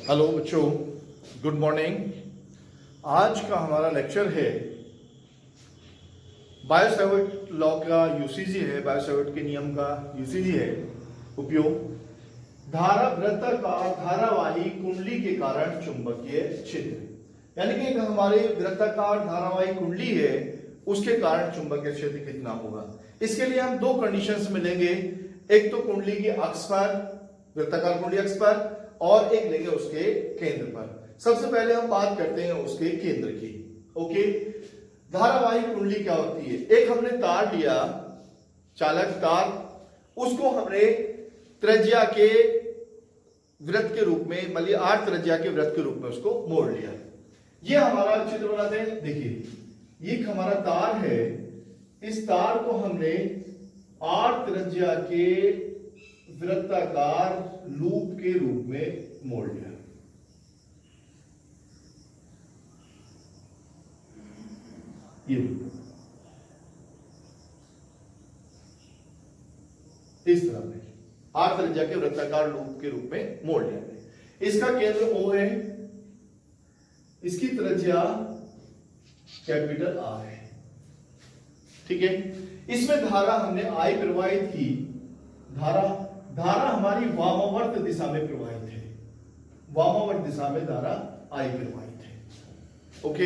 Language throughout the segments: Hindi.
हेलो बच्चों, गुड मॉर्निंग। आज का हमारा लेक्चर है बायो-सैवर्ट लॉ का यूसीजी है, बायो-सैवर्ट के नियम का यूसीजी है उपयोग। धारा वृत्ताकार धारावाही कुंडली के कारण चुंबकीय क्षेत्र, यानी कि हमारे वृत्ताकार धारावाही कुंडली है उसके कारण चुंबकीय क्षेत्र कितना होगा। इसके लिए हम दो कंडीशंस में लेंगे, एक तो कुंडली के अक्ष पर, वृत्ताकार कुंडली अक्ष पर, और एक लेंगे उसके केंद्र पर। सबसे पहले हम बात करते हैं उसके केंद्र की। ओके, धारावाही कुंडली क्या होती है? एक हमने तार लिया, चालक तार, उसको हमने त्रिज्या के वृत्त के रूप में, मतलब 8 त्रिज्या के वृत्त के रूप में उसको मोड़ लिया। ये हमारा चित्र बनाते हैं। देखिए, ये हमारा तार है, इस तार को हमने 8 त्रिज्या के वृत्ताकार लूप के रूप में मोड़ लिया। ये इस तरह में 8 त्रिज्या के वृत्ताकार लूप के रूप में मोड़ लिया। इसका केंद्र O है, इसकी त्रिज्या कैपिटल R है। ठीक है, इसमें धारा हमने I प्रवाहित की। धारा हमारी वामावर्त दिशा में प्रवाहित है, वामावर्त दिशा में धारा I प्रवाहित है। ओके,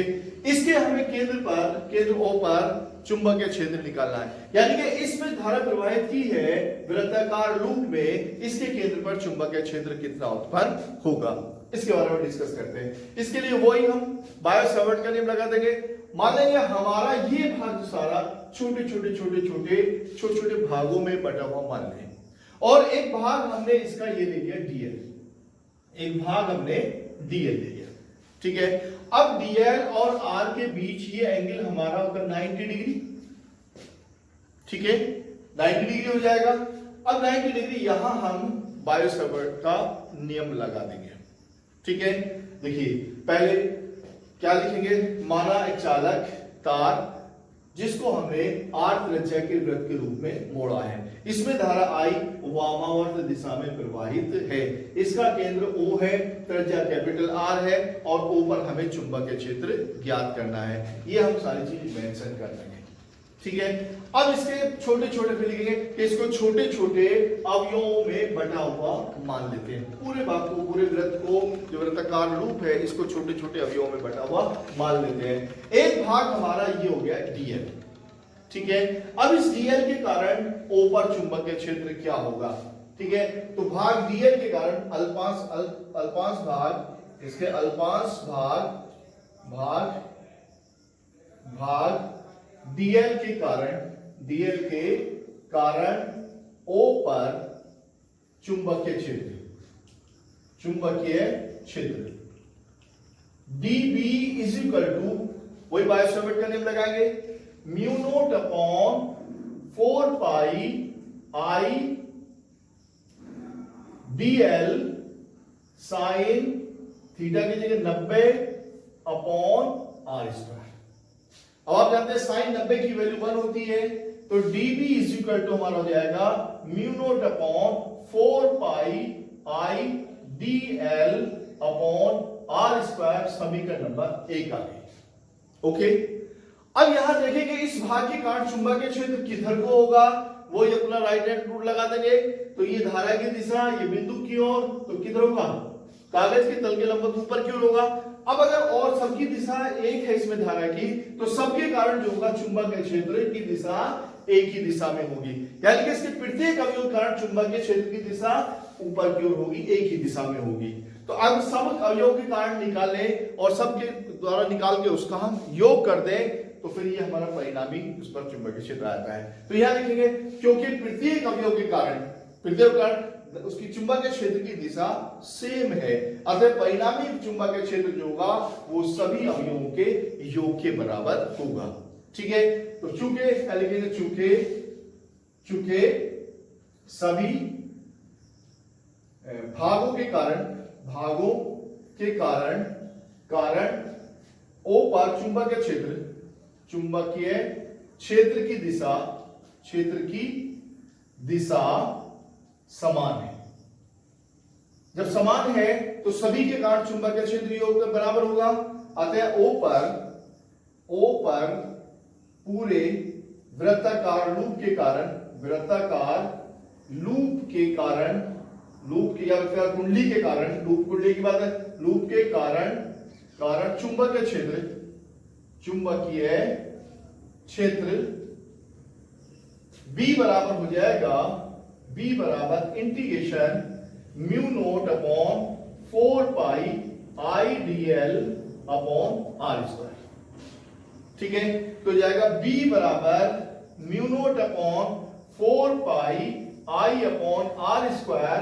इसके हमें केंद्र O पर चुंबकीय क्षेत्र निकालना है, यानी कि इसमें धारा प्रवाहित की है वृत्ताकार लूप में, इसके केंद्र पर चुंबकीय क्षेत्र कितना उत्पन्न होगा, इसके बारे में डिस्कस करते हैं। इसके लिए वही हम बायो-सैवर्ट का नियम लगा देंगे। मान लेंगे हमारा ये भाग सारा छोटे छोटे भागों में बटा हुआ मान लें, और एक भाग हमने इसका ये ले लिया डीएल, एक भाग हमने डीएल ले लिया। ठीक है, अब डीएल और आर के बीच ये एंगल हमारा होगा 90 डिग्री। ठीक है, 90 डिग्री हो जाएगा। अब 90 डिग्री यहां हम बायो-सैवर्ट का नियम लगा देंगे। ठीक है, देखिए पहले क्या लिखेंगे, माना एक चालक तार जिसको हमने 8 त्रिज्या के वृत्त के रूप में मोड़ा है, इसमें धारा I वामावर्त दिशा में प्रवाहित है, इसका केंद्र O है, त्रिज्या कैपिटल R है, और O पर हमें चुंबकीय क्षेत्र ज्ञात करना है। ये हम सारी चीज मेंशन कर देंगे। ठीक है, अब इसके छोटे फिर लिखेंगे कि इसको छोटे अवयवों में बटा हुआ मान लेते हैं। पूरे भाग को, पूरे वृत्त को, जो वृत्ताकार लूप है, इसको छोटे अवयवों में बटा हुआ मान लेते हैं। एक भाग हमारा ये हो गया डीएल। ठीक है, अब इस डीएल के कारण O पर चुंबकीय क्षेत्र क्या होगा? ठीक है, तो भाग डीएल के कारण अल्पांश भाग, इसके अल्पांश भाग डीएल के कारण O पर चुंबकीय क्षेत्र dB इज इक्वल टू, वही बायो-सैवर्ट का नियम लगाएंगे, mu naught upon 4 pi I dl sine theta की जगह 90 अपॉन R स्क्वायर। अब आप जानते हैं साइन 90 की वैल्यू 1 होती है, तो dB इज इक्वल टू हमारा हो जाएगा mu naught upon 4 pi I dl upon R square, समीकरण नंबर 1 आ गई। ओके, अब यहां देखेंगे इस भाग के कारण चुंबकीय क्षेत्र किधर को होगा, वो ये अपना राइट हैंड रूल लगा देंगे। तो ये धारा की दिशा, ये बिंदु की ओर, तो किधर होगा, कागज के तल के लंबवत ऊपर की ओर होगा। अब अगर और सबकी दिशा एक है इसमें धारा की, तो सबके कारण जो होगा चुंबकीय क्षेत्र की दिशा एक ही दिशा में होगी, यानी कि इसके प्रत्येक अवयव के कारण चुंबकीय क्षेत्र की दिशा ऊपर की ओर होगी, एक ही दिशा में होगी। तो अब सब अवयव के कारण निकालें और सबके द्वारा निकाल के उसका हम योग कर दें, तो फिर ये हमारा परिणामी उस पर चुंबकीय क्षेत्र आता है। तो यहां लिखेंगे क्योंकि प्रत्येक अवयव के कारण उसकी चुंबकीय क्षेत्र की दिशा सेम है, अतः परिणामी चुंबकीय क्षेत्र जो होगा वो सभी अवयवों के योग के बराबर होगा। ठीक है, तो चूंकि सभी भागों के कारण O पर चुंबकीय क्षेत्र की दिशा समान है। जब समान है तो सभी के कारण चुंबकीय क्षेत्र योग के बराबर होगा। अतः ओ पर पूरे वृत्ताकार लूप के कारण लूप की या कुंडली के कारण, लूप कुंडली की बात है, लूप के कारण चुंबकीय क्षेत्र B बराबर हो जाएगा, B बराबर integration mu naught upon 4 pi I dl upon r square. ठीक है, तो जाएगा B बराबर mu naught upon 4 pi I upon r square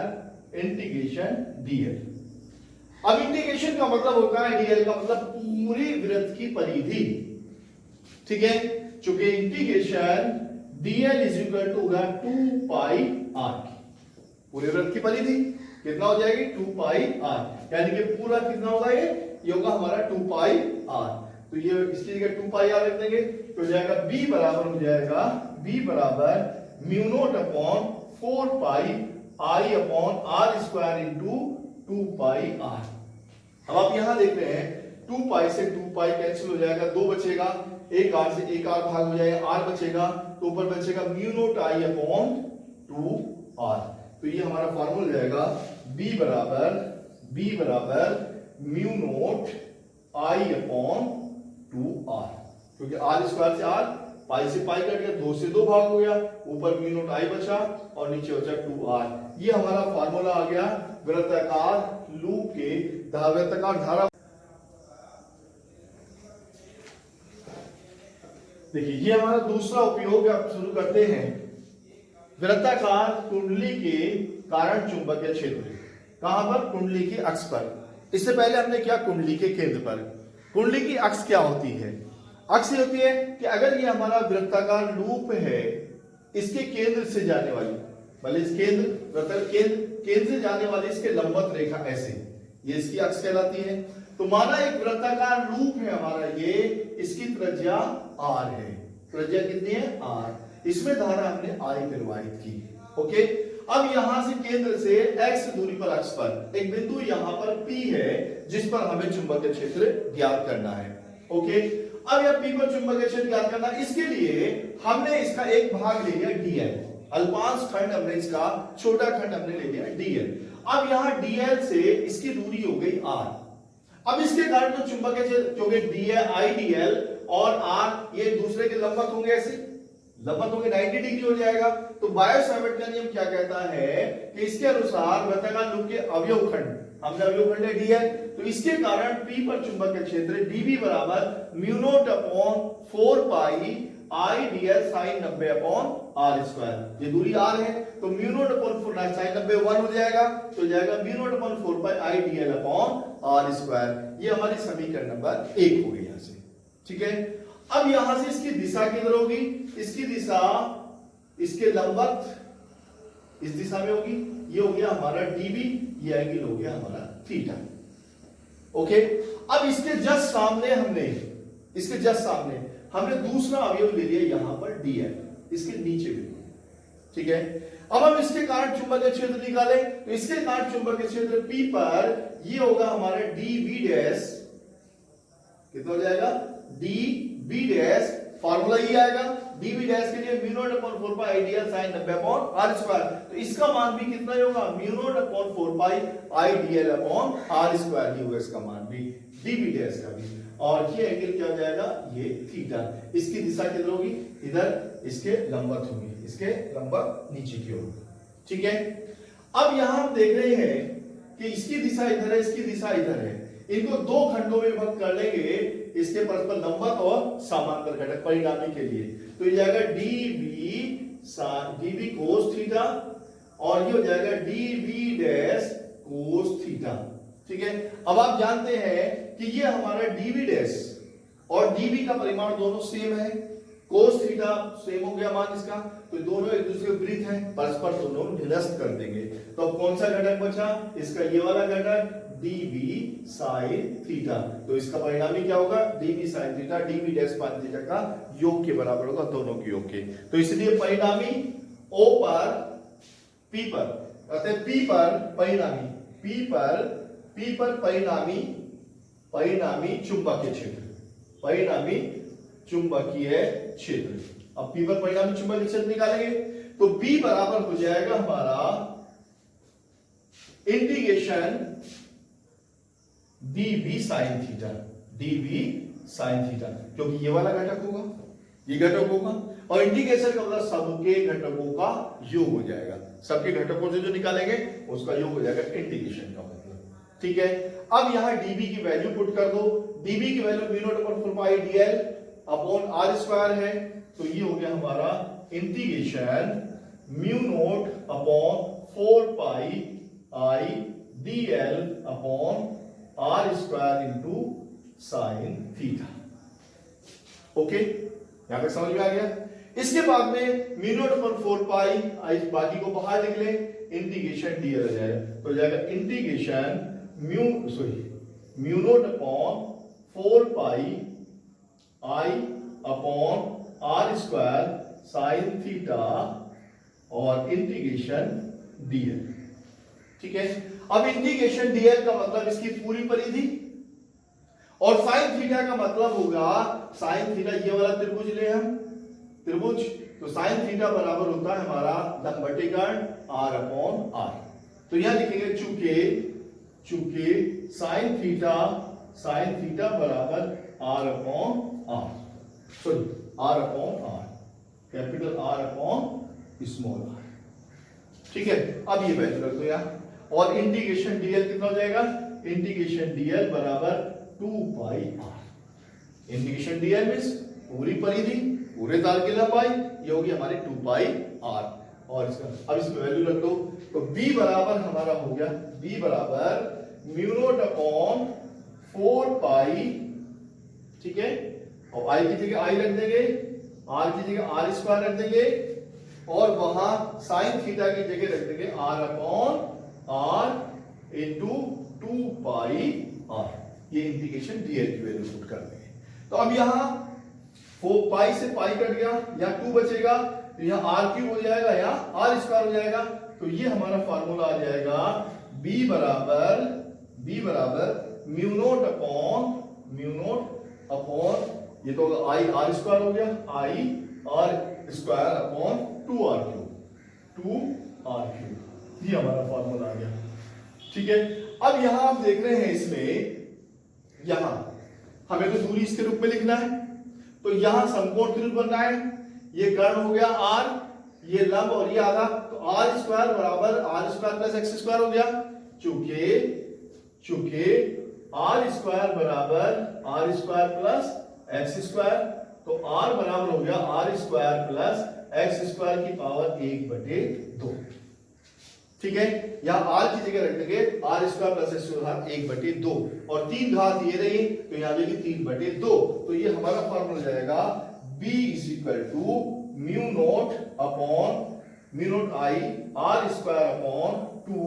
integration dl। अब इंटीग्रेशन का मतलब होता है dl का मतलब पूरी वृत्त की परिधि। ठीक है, चूंकि integration dl is equal to होगा 2 पाई r, पूरे वृत्त की परिधि कितना हो जाएगी 2 पाई r, यानी कि पूरा कितना होगा ये होगा हमारा 2 पाई r। तो ये इसकी जगह 2 पाई r रख देंगे तो जाएगा b बराबर हो जाएगा, b बराबर mu naught upon 4 pi i upon r square into 2 pi r। अब आप यहां देख रहे हैं 2 पाई से 2 पाई कैंसिल हो जाएगा, 2 बचेगा, एक r से एक r भाग हो जाएगा, r बचेगा तो ऊपर बचेगा mu naught i upon 2r। तो ये हमारा फार्मूला जाएगा b बराबर mu note i upon 2r, क्योंकि r स्क्वायर से r, पाई से पाई कट गया, 2 से 2 भाग हो गया, ऊपर म्यू नोट i बचा और नीचे बचा 2r। ये हमारा फार्मूला आ गया वृत्ताकार लूप के वृत्ताकार धारा। देखिए ये हमारा दूसरा उपयोग आप शुरू करते हैं, वृत्ताकार कुंडली के कारण चुंबकीय क्षेत्र। कहां पर? कुंडली के अक्ष पर। इससे पहले हमने क्या, कुंडली के केंद्र पर। कुंडली की अक्ष क्या होती है? अक्ष ये होती है कि अगर ये हमारा वृत्ताकार लूप है, इसके केंद्र से जाने वाली, मतलब इस केंद्र से जाने वाली इसके लंबवत रेखा ऐसे, ये इसकी अक्ष कहलाती है। तो माना एक वृत्ताकार लूप है हमारा ये, इसकी त्रिज्या r है, त्रिज्या कितनी है r, इसमें धारा हमने I प्रवाहित की। ओके, अब यहां से केंद्र से x दूरी पर अक्ष पर एक बिंदु यहां पर P है जिस पर हमें चुंबकीय क्षेत्र ज्ञात करना है। ओके, अब यह P पर चुंबकीय क्षेत्र ज्ञात करना, इसके लिए हमने इसका एक भाग ले लिया dl, अल्पांश खंड हमने इसका, छोटा खंड हमने ले लिया dl। अब यहां dl से इसकी दूरी हो गई r। अब इसके कारण जो चुंबकीय क्षेत्र, क्योंकि I dl और r ये दूसरे के लंबवत होंगे, ऐसे लंबवत होंगे, 90 डिग्री हो जाएगा। तो बायो-सावर्ट का नियम क्या कहता है कि इसके अनुसार वृत्ताकार लूप के अवयव खंड, हमने अवयव खंड दिया, तो इसके कारण P पर चुंबकीय क्षेत्र dB बराबर mu naught upon 4 pi I dl sin 90 upon r square. ये दूरी r है तो म्यू नॉट अपॉन 4 sin 90 1 हो जाएगा, तो जाएगा mu naught upon 4 pi I dl upon r square. ये हमारी समीकरण नंबर 1 हो गई यहां से। ठीक है, अब यहां से इसकी दिशा किधर होगी? इसकी दिशा इसके लंबवत इस दिशा में होगी, ये हो गया हमारा dB, ये एंगल हो गया हमारा थीटा। ओके, अब इसके जस्ट सामने हमने दूसरा अवयव ले लिया यहां पर dl, इसके नीचे भी। ठीक है, अब हम इसके कारण चुंबकीय क्षेत्र निकालें, तो इसके कारण चुंबकीय क्षेत्र P पर ये होगा हमारा dB डैश, कितना हो जाएगा dB डैश, फार्मूला ये आएगा dB डैश के लिए mu naught upon 4 pi dl sin 90 upon r square. तो इसका मान भी कितना होगा? Mu naught upon 4 pi I dl upon r square ही होगा इसका मान भी, dB डैश का भी। और ये एंगल क्या हो जाएगा? ये थीटा। इसकी दिशा किधर होगी? इधर इसके लंबवत होगी, इसके लंबवत नीचे की ओर। ठीक है, अब यहां हम देख रहे हैं कि इसकी दिशा इधर है, इसकी दिशा इधर है, इनको दो खंडों में विभक्त कर लेंगे, इसके परस्पर लंबवत और समांतर घटक परिणामी के लिए। तो ये जाएगा dB cos थीटा और ये हो जाएगा dB डैश cos थीटा। ठीक है, अब आप जानते हैं कि ये हमारा dB डैश और dB का परिमाण दोनों सेम है, cos थीटा सेम हो गया मान इसका, तो दोनों एक दूसरे के विपरीत हैं, परस्पर दोनों निरस्त कर देंगे। तो अब कौन सा घटक बचा? इसका ये वाला घटक dB sin थीटा। तो इसका परिणामी क्या होगा? dB sin theta dB dash sin theta का योग के बराबर होगा, दोनों के योग के। तो इसलिए परिणामी O पर P पर, अतः P पर परिणामी P पर परिणामी चुंबकीय क्षेत्र, परिणामी चुंबकीय क्षेत्र। अब P पर परिणामी चुंबकीय क्षेत्र निकालेंगे तो B बराबर हो जाएगा हमारा integration dB sin theta, dB sin theta, क्योंकि ये वाला घटक होगा, ये घटक होगा, और इंटीग्रेशन का मतलब सबके घटकों का योग हो जाएगा, सबके घटकों से जो निकालेंगे उसका योग हो जाएगा इंटीग्रेशन का मतलब। ठीक है, अब यहां dB की वैल्यू पुट कर दो, dB की value mu naught upon 4 pi dl upon r square है, तो ये हो गया हमारा integration mu naught upon 4 pi i dl upon r square into sine theta. Okay, यहां तक समझ में आ गया। इसके बाद में म्यू नॉट अपॉन 4 पाई आई, बाकी को बाहर लिख ले, इंटीग्रेशन dl हो जाएगा, तो हो जाएगा integration mu naught upon 4 pi i upon r square sine theta और इंटीग्रेशन dl। ठीक है, अब इंटीग्रेशन dl का मतलब इसकी पूरी परिधि, और साइन थीटा का मतलब होगा, साइन थीटा ये वाला त्रिभुज ले हम, त्रिभुज, तो साइन थीटा बराबर होता है हमारा लंब बटे कर्ण r अपॉन r। तो यहां लिखेंगे चूंकि साइन थीटा बराबर r upon r, sorry r upon r, capital R upon small r। ठीक है, अब ये वैल्यू रख दो यहां, और इंटीग्रेशन dl कितना हो जाएगा, इंटीग्रेशन dl बराबर 2 पाई r, इंटीग्रेशन dl मींस पूरी परिधि, पूरे तार की लंबाई, ये होगी हमारी 2 पाई r, और इसका अब इसमें वैल्यू रख दो, तो b बराबर हमारा हो गया, b बराबर म्यू नॉट अपॉन 4 पाई, ठीक है, और i की जगह i रख देंगे, r की जगह r स्क्वायर रख देंगे, और वहां साइन थीटा की जगह रख देंगे r अपॉन r इंटू 2 पाई r। ये इंटीग्रेशन dl की वैल्यू पुट कर देंगे। तो अब यहां 4 पाई से पाई कट गया, यहां 2 बचेगा, तो यहां r क्यूब हो जाएगा, यहां r स्क्वायर हो जाएगा, तो ये हमारा फार्मूला आ जाएगा b बराबर म्यू नॉट अपॉन ये तो i r स्क्वायर हो गया, i r square upon 2r cube, ये हमारा फार्मूला आ गया। ठीक है, अब यहां आप देख रहे हैं, इसमें यहां हमें तो दूरी इसके रूप में लिखना है, तो यहां समकोण त्रिभुज बनना है, ये कर्ण हो गया r, ये लंब और ये आधा, तो r स्क्वायर बराबर r square plus x square हो गया, चूंकि r स्क्वायर बराबर r square plus x square, तो r बराबर हो गया r square plus x square की पावर 1/2। ठीक है, यहां r की जगह रख देंगे r square plus x square 1/2, और 3 घात ये रही, तो यहां जाएगी 3/2, तो ये हमारा फार्मूला जाएगा b is equal to mu naught i r square upon 2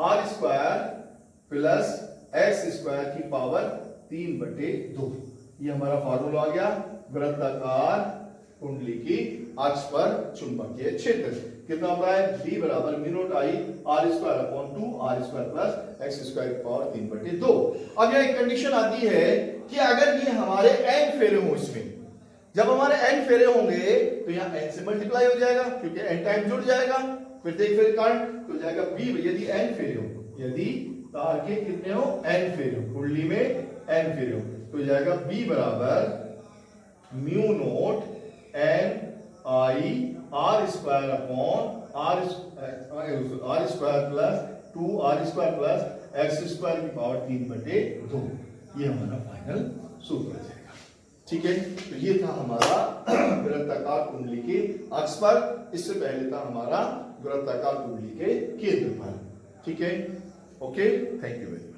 r square plus x square की पावर 3/2। ये हमारा फार्मूला आ गया वृत्ताकार कुंडली की अक्ष पर चुंबकीय क्षेत्र। कितना होता है, b बराबर mu naught i r square upon 2 r square plus x square की पावर 3/2। अब यह एक कंडीशन आती है कि अगर ये हमारे n फेरे हो, इसमें जब हमारे n फेरे होंगे तो यहाँ n से मल्टीप्लाई हो जाएगा, क्योंकि n टाइम जुड़ जाएगा, फिर देख फेरे कारण तो जाएगा b, यदि n फेरे हो, यदि तार के कितने हो, n फेरे हो, कुंडली में n फेरे हो, तो जाएगा b बराबर mu naught n i r square upon r square plus 2 r square plus x square की पावर 3/2। ये हमारा फाइनल सूत्र हो जाएगा। ठीक है, तो ये था हमारा वृत्ताकार कुंडली के अक्ष पर, इससे पहले था हमारा वृत्ताकार कुंडली के केंद्र पर। ठीक है, okay, thank you very much.